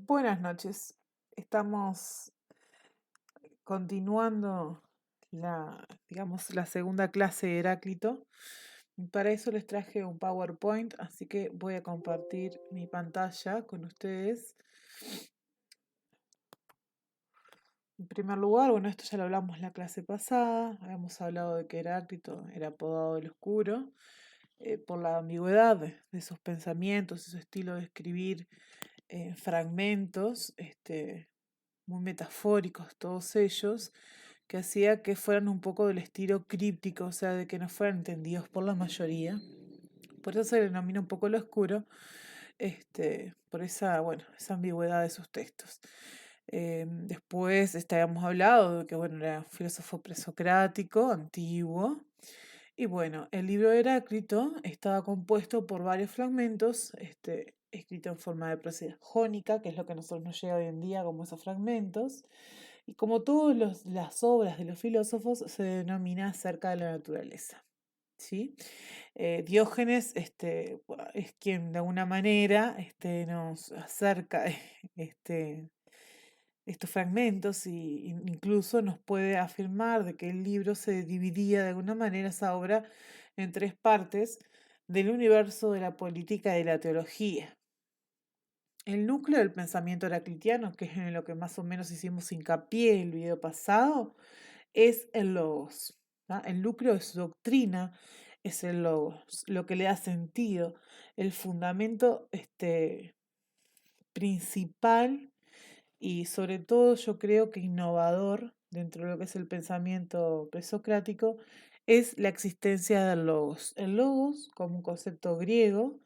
Buenas noches. Estamos continuando la segunda clase de Heráclito. Y para eso les traje un PowerPoint, así que voy a compartir mi pantalla con ustedes. En primer lugar, bueno, esto ya lo hablamos la clase pasada. Habíamos hablado de que Heráclito era apodado el Oscuro por la ambigüedad de sus pensamientos y su estilo de escribir fragmentos muy metafóricos, todos ellos, que hacía que fueran un poco del estilo críptico, o sea, de que no fueran entendidos por la mayoría. Por eso se le denomina un poco lo oscuro, por esa ambigüedad de sus textos. Después habíamos hablado de que bueno, era un filósofo presocrático, antiguo. Y bueno, el libro de Heráclito estaba compuesto por varios fragmentos, escrito en forma de prosa jónica, que es lo que a nosotros nos llega hoy en día como esos fragmentos. Y como todas las obras de los filósofos, se denomina acerca de la naturaleza. ¿Sí? Diógenes es quien de alguna manera nos acerca estos fragmentos y incluso nos puede afirmar de que el libro se dividía de alguna manera esa obra en tres partes del universo de la política y de la teología. El núcleo del pensamiento heraclitiano, que es en lo que más o menos hicimos hincapié el video pasado, es el logos. El núcleo de su doctrina es el logos, lo que le da sentido, el fundamento principal y sobre todo yo creo que innovador dentro de lo que es el pensamiento presocrático es la existencia del logos. El logos, como un concepto griego,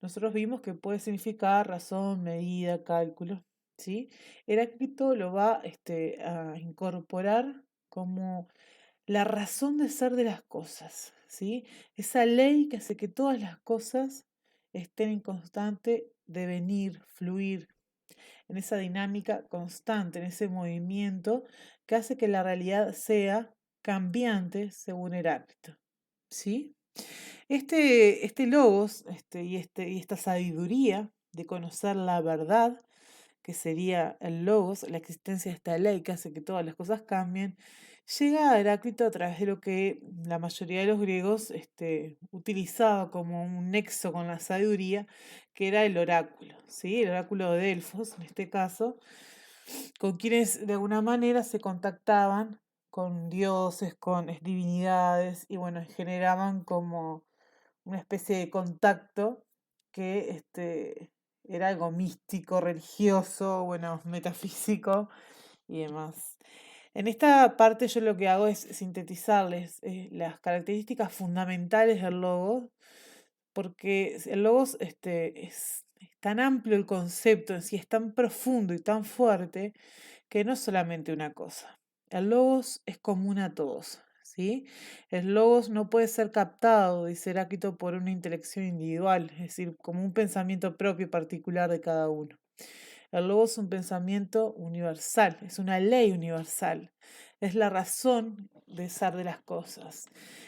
nosotros vimos que puede significar razón, medida, cálculo, ¿sí? Heráclito lo va a incorporar como la razón de ser de las cosas, ¿sí? Esa ley que hace que todas las cosas estén en constante devenir, fluir, en esa dinámica constante, en ese movimiento que hace que la realidad sea cambiante según Heráclito, ¿sí? Este logos y esta sabiduría de conocer la verdad, que sería el logos, la existencia de esta ley que hace que todas las cosas cambien, llega a Heráclito a través de lo que la mayoría de los griegos utilizaba como un nexo con la sabiduría, que era el oráculo, ¿sí? El oráculo de Delfos, en este caso, con quienes de alguna manera se contactaban con dioses, con divinidades, y bueno, generaban como una especie de contacto que era algo místico, religioso, bueno, metafísico y demás. En esta parte yo lo que hago es sintetizarles las características fundamentales del logos, porque el logos es tan amplio el concepto en sí, es tan profundo y tan fuerte que no es solamente una cosa. El logos es común a todos, ¿sí? El logos no puede ser captado, dice Heráclito, por una intelección individual, es decir, como un pensamiento propio particular de cada uno. El logos es un pensamiento universal, es una ley universal, es la razón de ser de las cosas.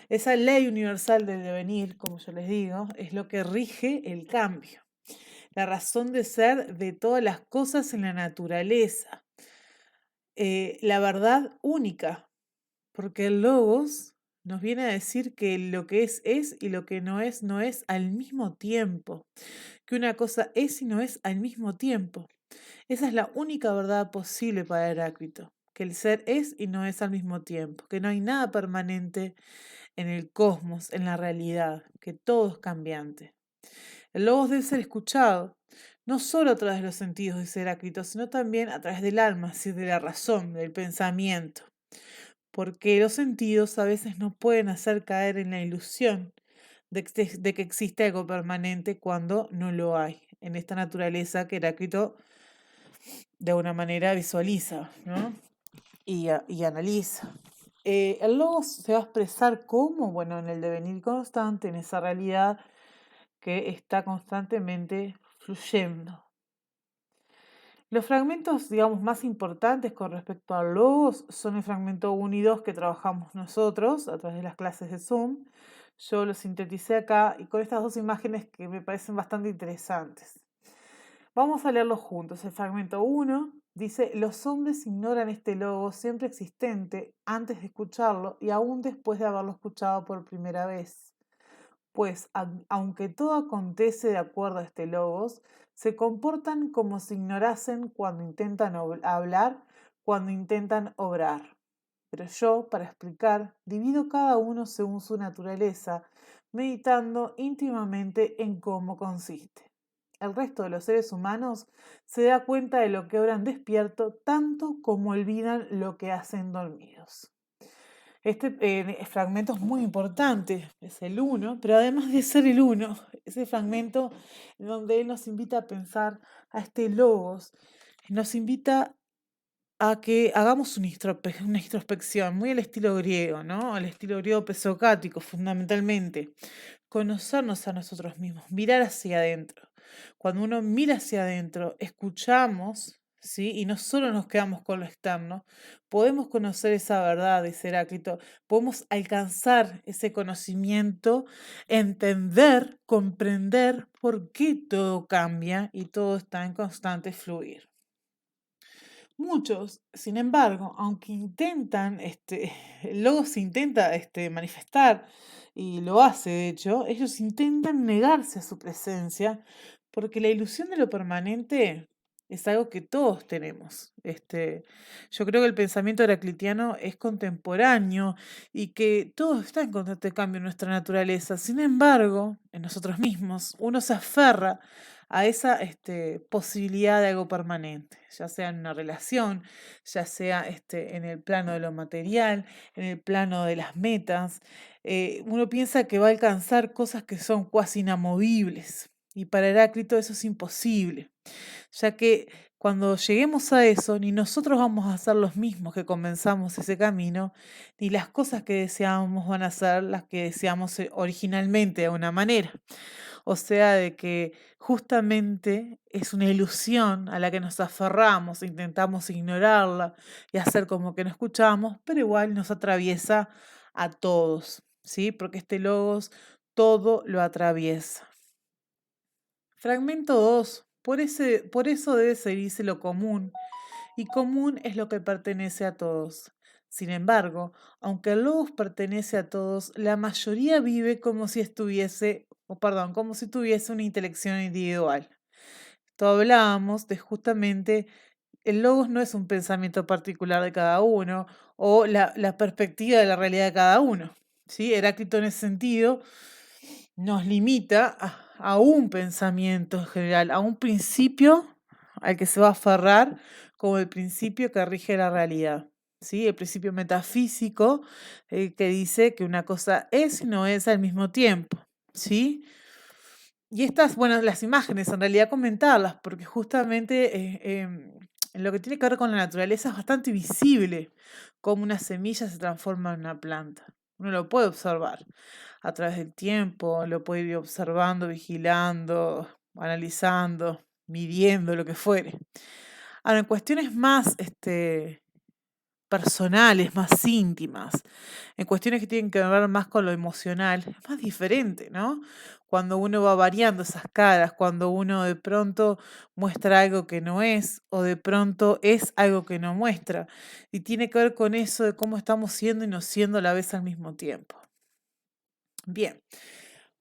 Esa ley universal del devenir, como yo les digo, es lo que rige el cambio, la razón de ser de todas las cosas en la naturaleza, la verdad única, porque el logos nos viene a decir que lo que es y lo que no es al mismo tiempo, que una cosa es y no es al mismo tiempo. Esa es la única verdad posible para Heráclito, que el ser es y no es al mismo tiempo, que no hay nada permanente en el cosmos, en la realidad, que todo es cambiante. El logos debe ser escuchado, no solo a través de los sentidos, dice Heráclito, sino también a través del alma, es decir, de la razón, del pensamiento, porque los sentidos a veces nos pueden hacer caer en la ilusión de que existe algo permanente cuando no lo hay, en esta naturaleza que Heráclito de alguna manera visualiza, ¿no? Y analiza. El logos se va a expresar como, bueno, en el devenir constante, en esa realidad que está constantemente fluyendo. Los fragmentos, digamos, más importantes con respecto al logos son el fragmento 1 y 2 que trabajamos nosotros a través de las clases de Zoom. Yo los sinteticé acá y con estas dos imágenes que me parecen bastante interesantes. Vamos a leerlo juntos. El fragmento 1 dice, los hombres ignoran este logo siempre existente antes de escucharlo y aún después de haberlo escuchado por primera vez. Pues, aunque todo acontece de acuerdo a este logos, se comportan como si ignorasen cuando intentan hablar, cuando intentan obrar. Pero yo, para explicar, divido cada uno según su naturaleza, meditando íntimamente en cómo consiste. El resto de los seres humanos se da cuenta de lo que obran despierto tanto como olvidan lo que hacen dormidos. Este fragmento es muy importante, es el uno, pero además de ser el uno, ese fragmento en donde él nos invita a pensar a este logos, nos invita a que hagamos una introspección, muy al estilo griego, ¿no? Al estilo griego pesocático, fundamentalmente. Conocernos a nosotros mismos, mirar hacia adentro. Cuando uno mira hacia adentro, escuchamos, ¿sí? Y no solo nos quedamos con lo externo, podemos conocer esa verdad, ese Heráclito, podemos alcanzar ese conocimiento, entender, comprender por qué todo cambia y todo está en constante fluir. Muchos, sin embargo, aunque intentan, el logo se intenta manifestar y lo hace, de hecho, ellos intentan negarse a su presencia porque la ilusión de lo permanente es algo que todos tenemos. Yo creo que el pensamiento heraclitiano es contemporáneo y que todo está en constante cambio en nuestra naturaleza. Sin embargo, en nosotros mismos, uno se aferra a esa posibilidad de algo permanente, ya sea en una relación, ya sea en el plano de lo material, en el plano de las metas. Uno piensa que va a alcanzar cosas que son cuasi inamovibles y para Heráclito eso es imposible, ya que cuando lleguemos a eso, ni nosotros vamos a ser los mismos que comenzamos ese camino, ni las cosas que deseamos van a ser las que deseamos originalmente de una manera. O sea, de que justamente es una ilusión a la que nos aferramos, intentamos ignorarla y hacer como que no escuchamos, pero igual nos atraviesa a todos, ¿sí? Porque este logos todo lo atraviesa. Fragmento 2. Por eso debe seguirse lo común, y común es lo que pertenece a todos. Sin embargo, aunque el logos pertenece a todos, la mayoría vive como si como si tuviese una intelección individual. Esto hablábamos de justamente, el logos no es un pensamiento particular de cada uno o la perspectiva de la realidad de cada uno. ¿Sí? Heráclito en ese sentido nos limita a un pensamiento en general, a un principio al que se va a aferrar como el principio que rige la realidad. ¿Sí? El principio metafísico que dice que una cosa es y no es al mismo tiempo. ¿Sí? Y estas, bueno, las imágenes, en realidad comentarlas, porque justamente en lo que tiene que ver con la naturaleza es bastante visible cómo una semilla se transforma en una planta. Uno lo puede observar a través del tiempo, lo puede ir observando, vigilando, analizando, midiendo, lo que fuere. Ahora, en cuestiones más personales, más íntimas, en cuestiones que tienen que ver más con lo emocional, es más diferente, ¿no? Cuando uno va variando esas caras, cuando uno de pronto muestra algo que no es, o de pronto es algo que no muestra, y tiene que ver con eso de cómo estamos siendo y no siendo a la vez al mismo tiempo. Bien,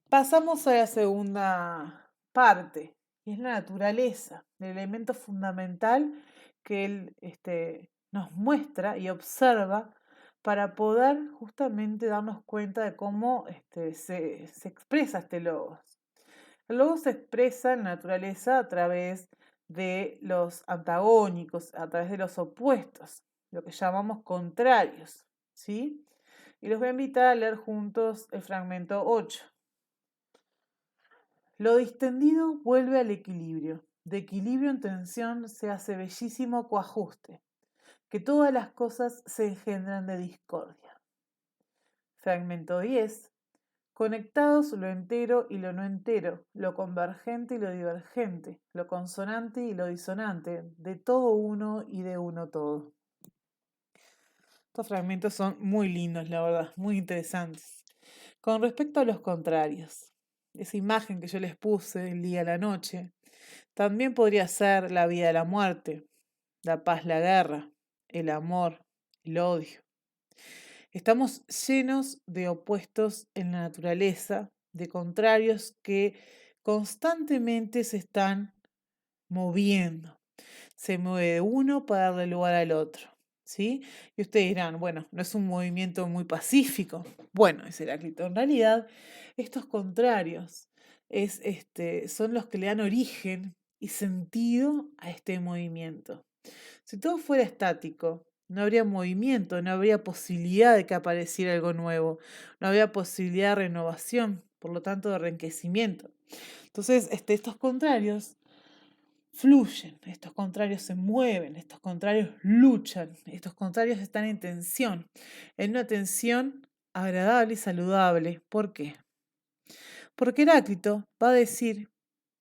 pasamos a la segunda parte, que es la naturaleza, el elemento fundamental que él nos muestra y observa para poder justamente darnos cuenta de cómo se expresa este logos. El logos se expresa en la naturaleza a través de los antagónicos, a través de los opuestos, lo que llamamos contrarios, ¿sí? Y los voy a invitar a leer juntos el fragmento 8. Lo distendido vuelve al equilibrio. De equilibrio en tensión se hace bellísimo coajuste, que todas las cosas se engendran de discordia. Fragmento 10. Conectados lo entero y lo no entero, lo convergente y lo divergente, lo consonante y lo disonante, de todo uno y de uno todo. Estos fragmentos son muy lindos, la verdad, muy interesantes. Con respecto a los contrarios, esa imagen que yo les puse el día a la noche, También podría ser la vida, la muerte, la paz, la guerra, el amor, el odio. Estamos llenos de opuestos en la naturaleza, de contrarios que constantemente se están moviendo. Se mueve uno para darle lugar al otro, ¿sí? Y ustedes dirán, bueno, no es un movimiento muy pacífico. Bueno, es Heráclito. En realidad, estos contrarios son los que le dan origen y sentido a este movimiento. Si todo fuera estático, no habría movimiento, no habría posibilidad de que apareciera algo nuevo, no habría posibilidad de renovación, por lo tanto de enriquecimiento. Entonces, estos contrarios fluyen, estos contrarios se mueven, estos contrarios luchan, estos contrarios están en una tensión agradable y saludable. ¿Por qué? Porque Heráclito va a decir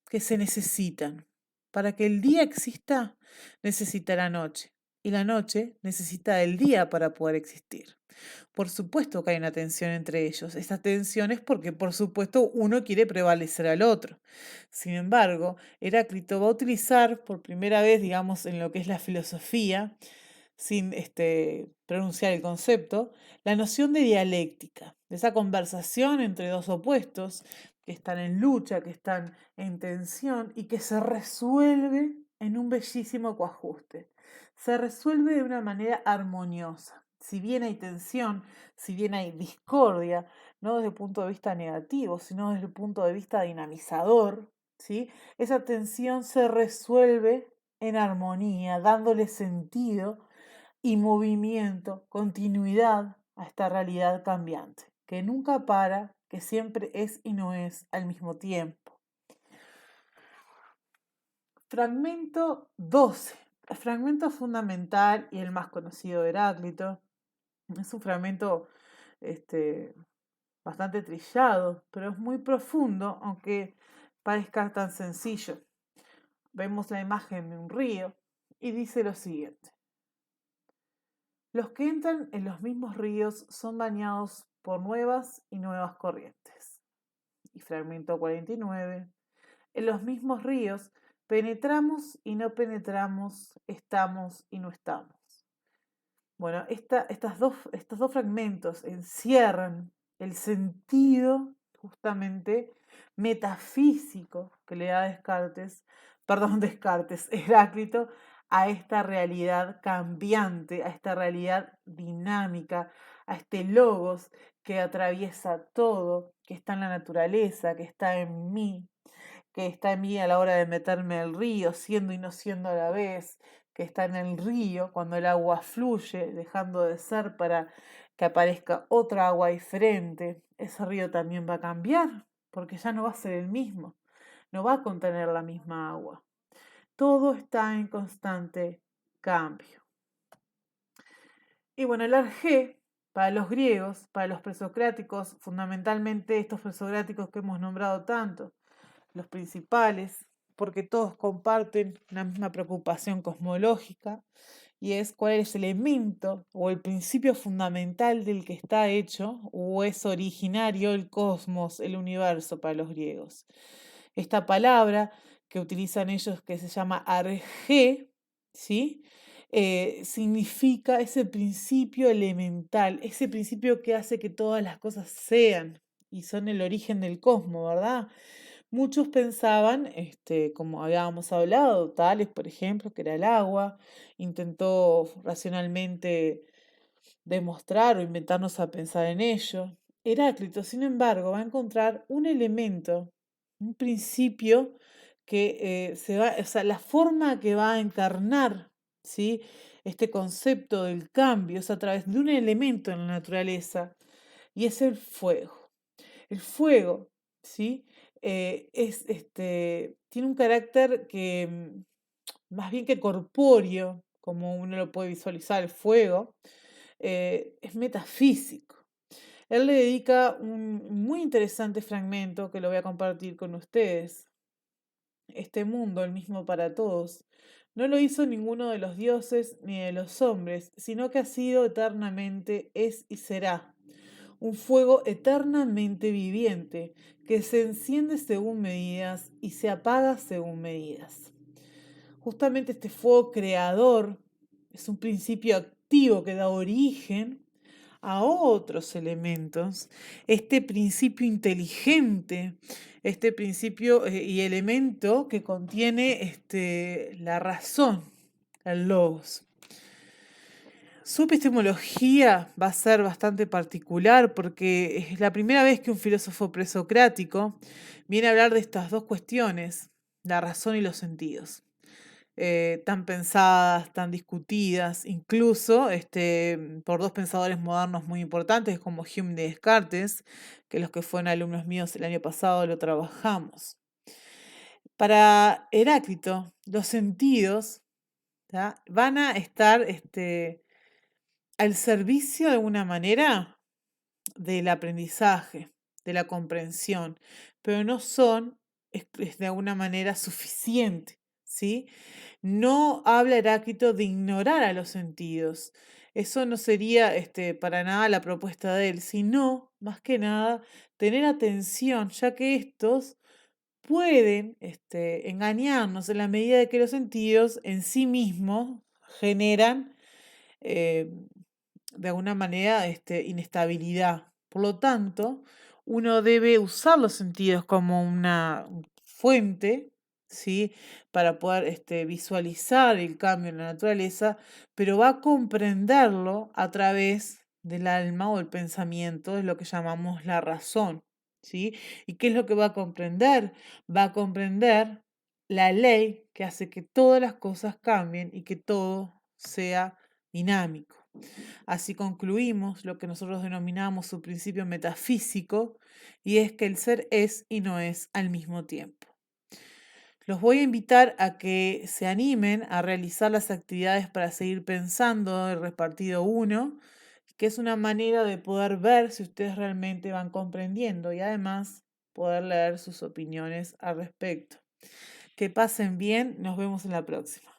que se necesitan. Para que el día exista, necesita la noche. Y la noche necesita el día para poder existir. Por supuesto que hay una tensión entre ellos. Esta tensión es porque, por supuesto, uno quiere prevalecer al otro. Sin embargo, Heráclito va a utilizar por primera vez, digamos, en lo que es la filosofía, sin pronunciar el concepto, la noción de dialéctica, de esa conversación entre dos opuestos que están en lucha, que están en tensión y que se resuelve en un bellísimo coajuste. Se resuelve de una manera armoniosa. Si bien hay tensión, si bien hay discordia, no desde el punto de vista negativo, sino desde el punto de vista dinamizador, ¿sí? Esa tensión se resuelve en armonía, dándole sentido y movimiento, continuidad a esta realidad cambiante, que nunca para, que siempre es y no es al mismo tiempo. Fragmento 12. El fragmento fundamental y el más conocido de Heráclito. Es un fragmento bastante trillado, pero es muy profundo, aunque parezca tan sencillo. Vemos la imagen de un río y dice lo siguiente. Los que entran en los mismos ríos son bañados por nuevas y nuevas corrientes. Y fragmento 49. En los mismos ríos penetramos y no penetramos, estamos y no estamos. Bueno, estos dos fragmentos encierran el sentido justamente metafísico que le da Descartes, Heráclito, a esta realidad cambiante, a esta realidad dinámica, a este logos que atraviesa todo, que está en la naturaleza, que está en mí, que está en mí a la hora de meterme al río, siendo y no siendo a la vez, que está en el río cuando el agua fluye, dejando de ser para que aparezca otra agua diferente. Ese río también va a cambiar, porque ya no va a ser el mismo, no va a contener la misma agua. Todo está en constante cambio. Y bueno, el arjé, para los griegos, para los presocráticos, fundamentalmente estos presocráticos que hemos nombrado tanto, los principales, porque todos comparten una misma preocupación cosmológica, y es cuál es el elemento o el principio fundamental del que está hecho o es originario el cosmos, el universo para los griegos. Esta palabra que utilizan ellos que se llama arjé, ¿sí? Significa ese principio elemental, ese principio que hace que todas las cosas sean y son el origen del cosmos, ¿verdad? Muchos pensaban, como habíamos hablado, Tales, por ejemplo, que era el agua, intentó racionalmente demostrar o inventarnos a pensar en ello. Heráclito, sin embargo, va a encontrar un elemento, un principio que o sea, la forma que va a encarnar, ¿sí? Este concepto del cambio es a través de un elemento en la naturaleza y es el fuego. El fuego, ¿sí? Tiene un carácter que más bien que corpóreo, como uno lo puede visualizar, el fuego, es metafísico. Él le dedica un muy interesante fragmento que lo voy a compartir con ustedes. Este mundo, el mismo para todos, no lo hizo ninguno de los dioses ni de los hombres, sino que ha sido eternamente, es y será un fuego eternamente viviente que se enciende según medidas y se apaga según medidas. Justamente este fuego creador es un principio activo que da origen a otros elementos. Este principio inteligente, este principio y elemento que contiene la razón, el logos. Su epistemología va a ser bastante particular porque es la primera vez que un filósofo presocrático viene a hablar de estas dos cuestiones, la razón y los sentidos. Tan pensadas, tan discutidas, incluso por dos pensadores modernos muy importantes como Hume y Descartes, que los que fueron alumnos míos el año pasado lo trabajamos. Para Heráclito, los sentidos, ¿tá?, van a estar al servicio de alguna manera del aprendizaje, de la comprensión, pero no son de alguna manera suficientes, ¿sí? No habla Heráclito de ignorar a los sentidos. Eso no sería para nada la propuesta de él, sino, más que nada, tener atención, ya que estos pueden engañarnos en la medida de que los sentidos en sí mismos generan eh, de alguna manera inestabilidad. Por lo tanto, uno debe usar los sentidos como una fuente, ¿sí?, para poder visualizar el cambio en la naturaleza, pero va a comprenderlo a través del alma o el pensamiento, es lo que llamamos la razón, ¿sí? ¿Y qué es lo que va a comprender? Va a comprender la ley que hace que todas las cosas cambien y que todo sea dinámico. Así concluimos lo que nosotros denominamos su principio metafísico, y es que el ser es y no es al mismo tiempo. Los voy a invitar a que se animen a realizar las actividades para seguir pensando el repartido 1, que es una manera de poder ver si ustedes realmente van comprendiendo y además poder leer sus opiniones al respecto. Que pasen bien, nos vemos en la próxima.